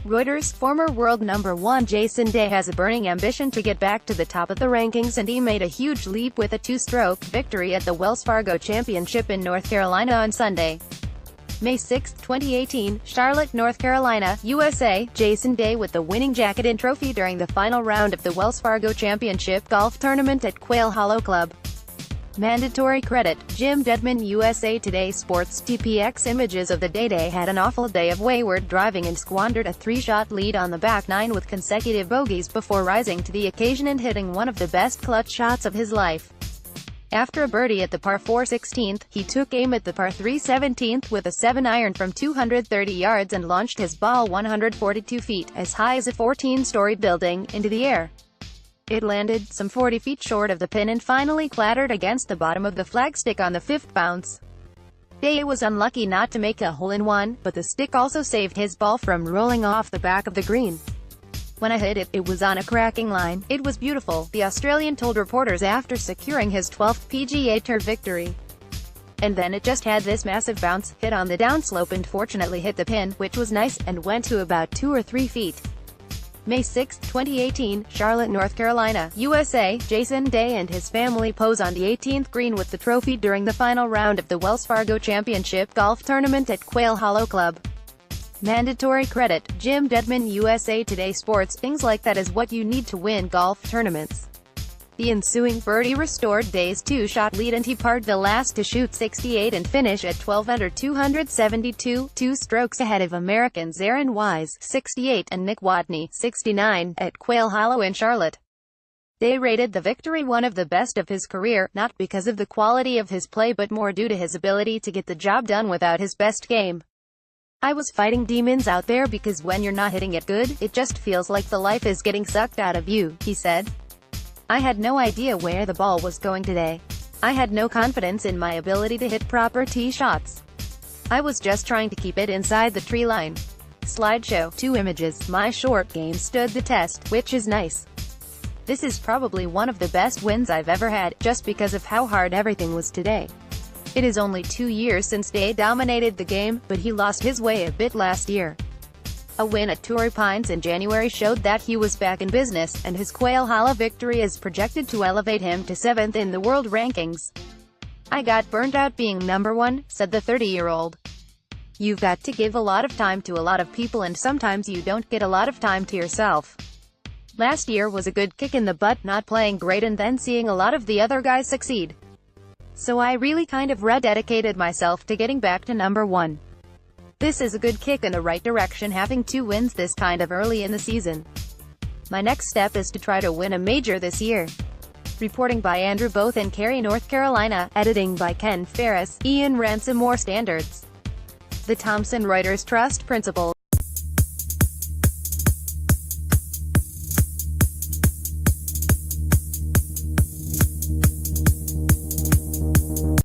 Reuters, former world number 1 DAYDay has a burning ambition to get back to the top of the rankings, and he made a huge leap with a two-stroke victory at the Wells Fargo Championship in North Carolina on Sunday, May 6, 2018, Charlotte, North Carolina, USA. DAYDay with the winning jacket and trophy during the final round of the Wells Fargo Championship golf tournament at Quail Hollow Club. Mandatory credit, Jim Dedmon-USA. Today Sports TPX images of the DAYDay had an awful day of wayward driving and squandered a three-shot lead on the back nine with consecutive bogeys before rising to the occasion and hitting one of the best clutch shots of his life. After a birdie at the par 4 16th, he took aim at the par 3 17th with a 7-iron from 230 yards and launched his ball 142 feet, as high as a 14-story building, into the air. It landed some 40 feet short of the pin and finally clattered against the bottom of the flagstick on the fifth bounce. DAYDay was unlucky not to make a hole-in-one, but the stick also saved his ball from rolling off the back of the green. "When I hit it, it was on a cracking line. It was beautiful," the Australian told reporters after securing his 12th PGA Tour victory. "And then it just had this massive bounce, hit on the downslope and fortunately hit the pin, which was nice, and went to about 2 or 3 feet. May 6, 2018, Charlotte, North Carolina, USA. DAYDay and his family pose on the 18th green with the trophy during the final round of the Wells Fargo Championship golf tournament at Quail Hollow Club. Mandatory credit, Jim Dedmon-USA. Today Sports, things like that is what you need to win golf tournaments. The ensuing birdie restored DAYDay's two-shot lead and he parred the last to shoot 68 and finish at 12 under 272, 2 strokes ahead of Americans Aaron Wise, 68, and Nick Watney, 69, at Quail Hollow in Charlotte. DAYDay rated the victory one of the best of his career, not because of the quality of his play but more due to his ability to get the job done without his best game. "I was fighting demons out there because when you're not hitting it good, it just feels like the life is getting sucked out of you," he said. "I had no idea where the ball was going today. I had no confidence in my ability to hit proper tee shots. I was just trying to keep it inside the tree line." Slideshow, 2 images. "My short game stood the test, which is nice. This is probably one of the best wins I've ever had, just because of how hard everything was today. It is only 2 years since DAYDay dominated the game, but he lost his way a bit last year. A win at Torrey Pines in January showed that he was back in business, and his Quail Hollow victory is projected to elevate him to 7th in the world rankings. I got burnt out being number 1, said the 30-year-old. You've got to give a lot of time to a lot of people and sometimes you don't get a lot of time to yourself. Last year was a good kick in the butt, not playing great and then seeing a lot of the other guys succeed. So I really kind of rededicated myself to getting back to number 1. This is a good kick in the right direction having 2 wins this kind of early in the season. My next step is to try to win a major this year." Reporting by Andrew Both in Cary, North Carolina. Editing by Ken Ferris, Ian Ransomore Standards. The Thomson Reuters Trust Principal.